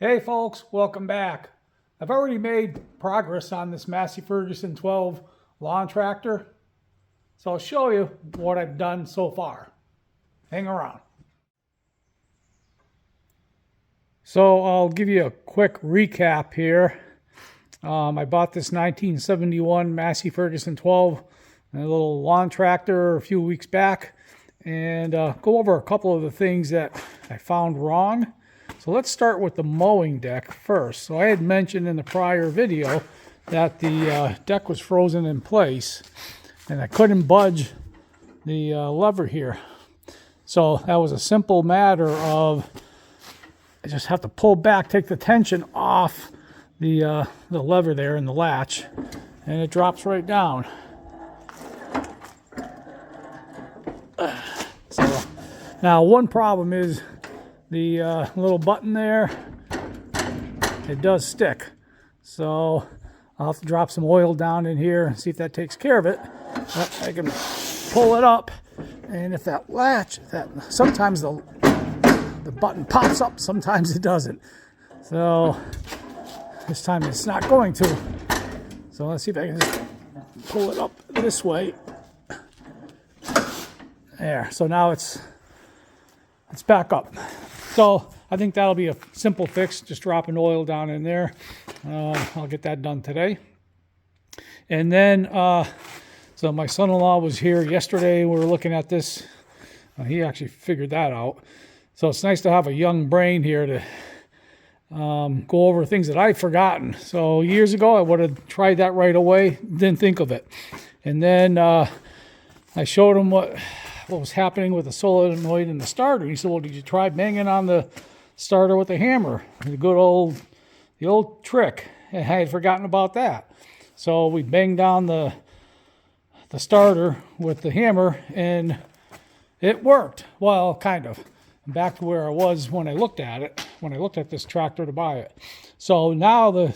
Hey folks, welcome back. I've already made progress on this Massey Ferguson 12 lawn tractor, so I'll show you what I've done so far. Hang around. So I'll give you a quick recap here. I bought this 1971 Massey Ferguson 12, a little lawn tractor a few weeks back, and go over a couple of the things that I found wrong. So let's start with the mowing deck first. So I had mentioned in the prior video that the deck was frozen in place and I couldn't budge the lever here. So that was a simple matter of I just have to pull back, take the tension off the lever there in the latch, and it drops right down. So now one problem is the little button there, it does stick. So I'll have to drop some oil down in here and see if that takes care of it. But I can pull it up, and if that latch, sometimes the button pops up, sometimes it doesn't. So this time it's not going to. So let's see if I can just pull it up this way. There, so now it's back up. So I think that'll be a simple fix, just dropping oil down in there. I'll get that done today. And then, so my son-in-law was here yesterday. We were looking at this. He actually figured that out. So it's nice to have a young brain here to go over things that I've forgotten. So years ago, I would have tried that right away, didn't think of it. And then I showed him what was happening with the solenoid and the starter. He said, well, did you try banging on the starter with a hammer? The old trick. And I had forgotten about that. So we banged down the starter with the hammer, and it worked. Well, kind of. Back to where I was when I looked at it, when I looked at this tractor to buy it. So now the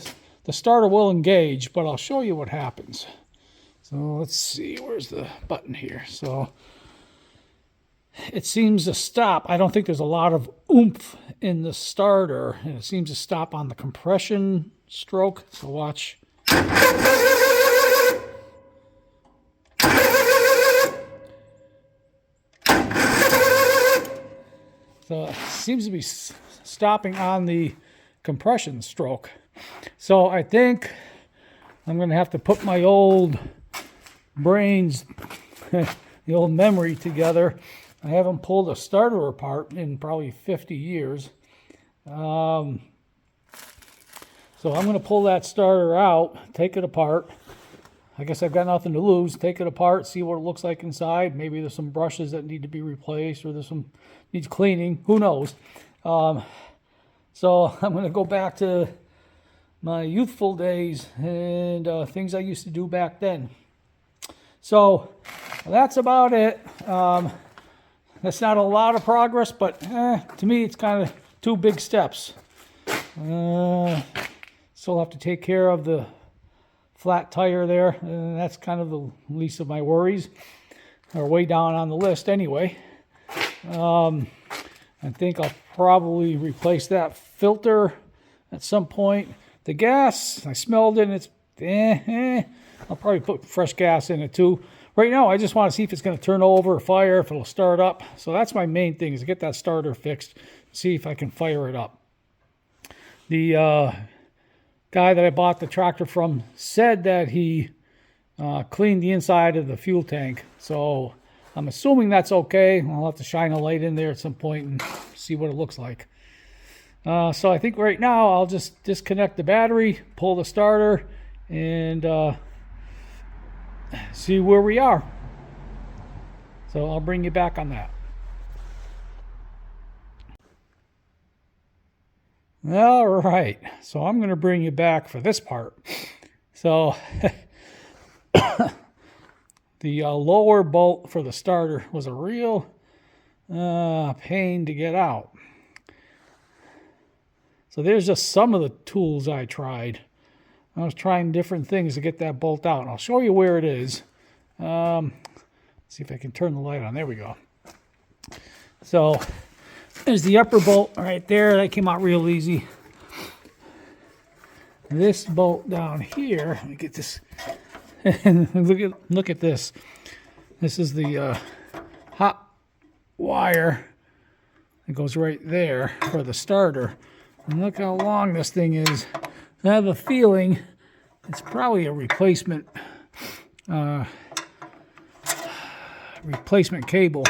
starter will engage, but I'll show you what happens. So let's see, where's the button here? So it seems to stop. I don't think there's a lot of oomph in the starter, and it seems to stop on the compression stroke. So watch. So it seems to be stopping on the compression stroke. So I think I'm going to have to put my old brains, the old memory together. I haven't pulled a starter apart in probably 50 years. So I'm going to pull that starter out, take it apart. I guess I've got nothing to lose. Take it apart, see what it looks like inside. Maybe there's some brushes that need to be replaced, or there's some needs cleaning. Who knows? So I'm going to go back to my youthful days and things I used to do back then. So that's about it. That's not a lot of progress, but to me it's kind of two big steps. Still have to take care of the flat tire there, and that's kind of the least of my worries, or way down on the list anyway. I think I'll probably replace that filter at some point. The gas, I smelled it, and it's I'll probably put fresh gas in it too. Right now, I just want to see if it's going to turn over or fire, if it'll start up. So that's my main thing, is to get that starter fixed, see if I can fire it up. The guy that I bought the tractor from said that he cleaned the inside of the fuel tank. So I'm assuming that's okay. I'll have to shine a light in there at some point and see what it looks like. So I think right now I'll just disconnect the battery, pull the starter, and see where we are. So I'll bring you back on that. All right, so I'm going to bring you back for this part. So the lower bolt for the starter was a real pain to get out. So there's just some of the tools I tried. I was trying different things to get that bolt out. And I'll show you where it is. See if I can turn the light on. There we go. So there's the upper bolt right there. That came out real easy. this bolt down here, let me get this, and look at this. This is the hot wire that goes right there for the starter. And look how long this thing is. I have a feeling it's probably a replacement cable.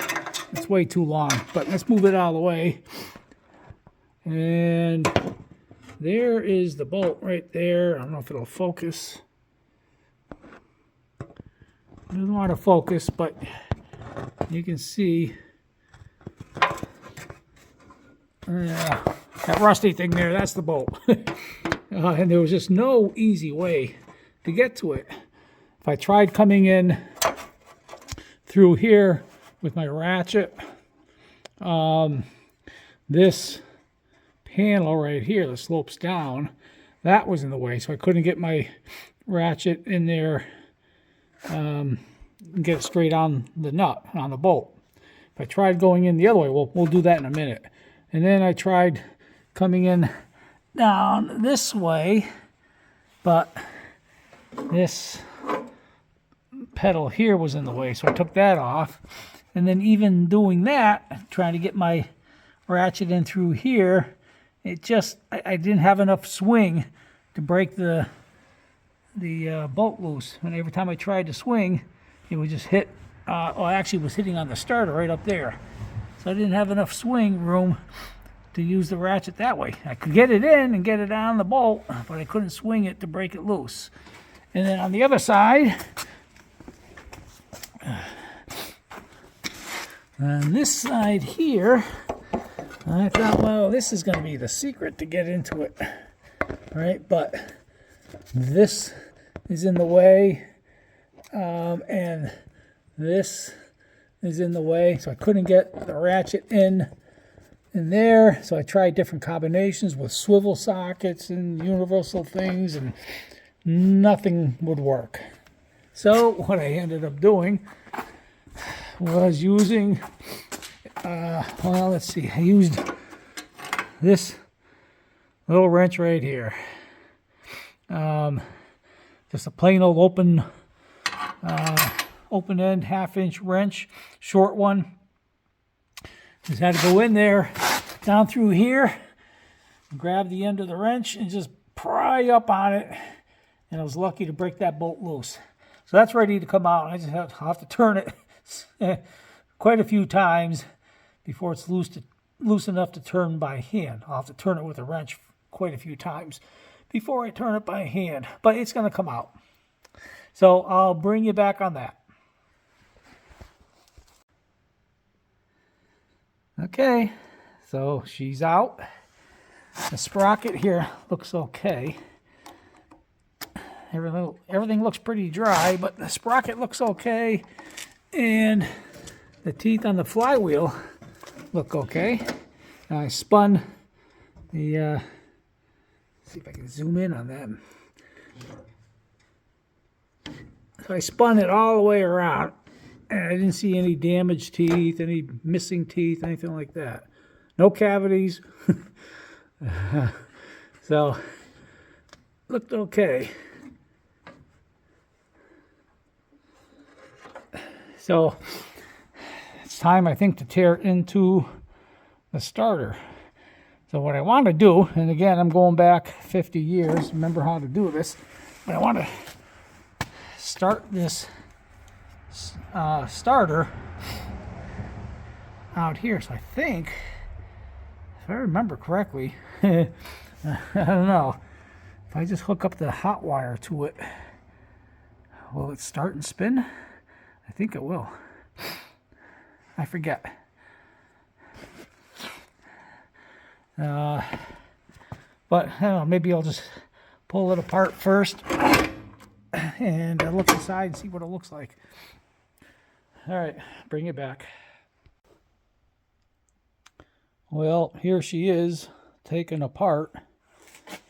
It's way too long, but let's move it out of the way. And there is the bolt right there. I don't know if it'll focus. It doesn't want to focus, but you can see that rusty thing there, that's the bolt. And there was just no easy way to get to it. If I tried coming in through here with my ratchet, this panel right here that slopes down, that was in the way, so I couldn't get my ratchet in there and get it straight on the nut, on the bolt. If I tried going in the other way, we'll do that in a minute. And then I tried coming in down this way, but this pedal here was in the way, so I took that off. And then even doing that, trying to get my ratchet in through here, it just, I didn't have enough swing to break the bolt loose. And every time I tried to swing, it would just hit, well, actually it was hitting on the starter right up there. So I didn't have enough swing room to use the ratchet that way. I could get it in and get it on the bolt, but I couldn't swing it to break it loose. And then on the other side, on this side here, I thought, well, this is going to be the secret to get into it, right? But this is in the way, and this is in the way, so I couldn't get the ratchet in there. So I tried different combinations with swivel sockets and universal things, and nothing would work. So what I ended up doing was using, well, let's see, I used this little wrench right here. Just a plain old open end 1/2-inch wrench, short one. Just had to go in there, down through here, grab the end of the wrench and just pry up on it. And I was lucky to break that bolt loose. So that's ready to come out. I just have to turn it quite a few times before it's loose enough to turn by hand. I'll have to turn it with a wrench quite a few times before I turn it by hand. But it's going to come out. So I'll bring you back on that. Okay, so she's out. The sprocket here looks okay. Everything looks pretty dry, but the sprocket looks okay. And the teeth on the flywheel look okay. Now I spun the, let's see if I can zoom in on that. So I spun it all the way around, and I didn't see any damaged teeth, any missing teeth, anything like that. No cavities. So, looked okay. So, it's time, I think, to tear into the starter. So what I want to do, and again, I'm going back 50 years, remember how to do this, but I want to start this starter out here. So I think, if I remember correctly, I don't know, if I just hook up the hot wire to it, will it start and spin? I think it will. I forget. But I don't know, maybe I'll just pull it apart first and look inside and see what it looks like. All right, bring it back. Well, here she is, taken apart.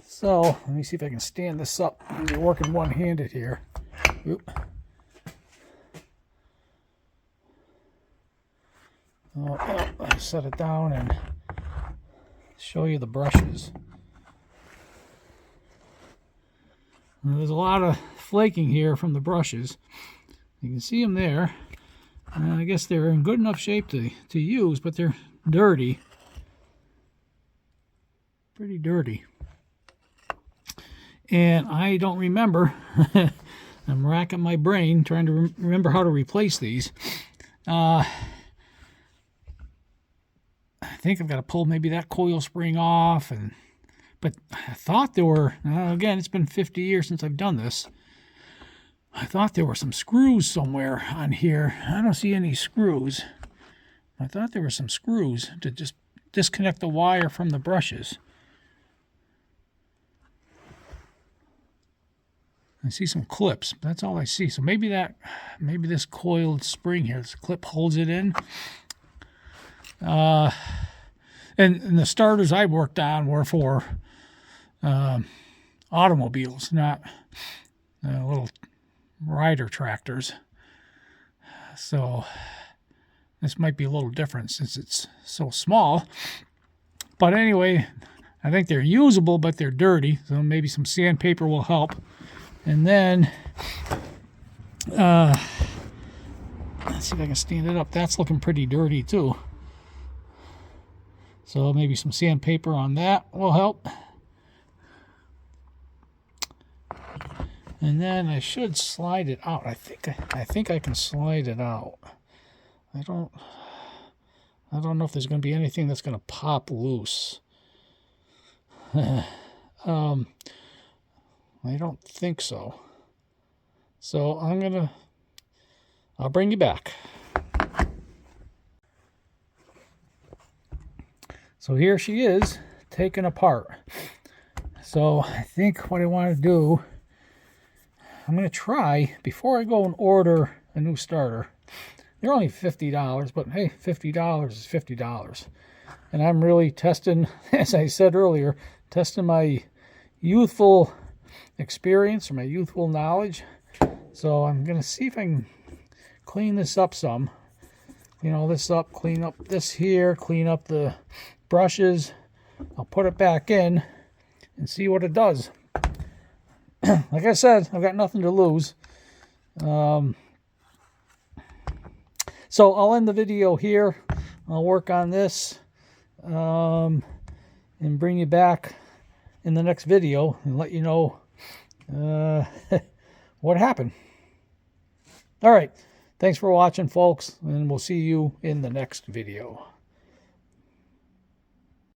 So, let me see if I can stand this up. I'm working one-handed here. Oop. I'll set it down and show you the brushes. There's a lot of flaking here from the brushes. You can see them there. I guess they're in good enough shape to use, but they're dirty. Pretty dirty. And I don't remember. I'm racking my brain trying to remember how to replace these. I think I've got to pull maybe that coil spring off, but I thought there were, again, it's been 50 years since I've done this. I thought there were some screws somewhere on here. I don't see any screws. I thought there were some screws to just disconnect the wire from the brushes. I see some clips. That's all I see. So maybe this coiled spring here, this clip holds it in. And the starters I worked on were for automobiles, not little rider tractors. So this might be a little different since it's so small. But anyway, I think they're usable, but they're dirty. So maybe some sandpaper will help. And then, let's see if I can stand it up. That's looking pretty dirty too. So maybe some sandpaper on that will help. And then I should slide it out. I think I can slide it out. I don't know if there's going to be anything that's going to pop loose. I don't think so. So I'll bring you back. So here she is, taken apart. So I think what I want to do, I'm going to try, before I go and order a new starter, they're only $50, but hey, $50 is $50. And I'm really testing, as I said earlier, testing my youthful experience or my youthful knowledge. So I'm going to see if I can clean this up some. Clean all this up, clean up this here, clean up the brushes. I'll put it back in and see what it does. Like I said, I've got nothing to lose. So I'll end the video here. I'll work on this and bring you back in the next video and let you know what happened. All right. Thanks for watching, folks, and we'll see you in the next video.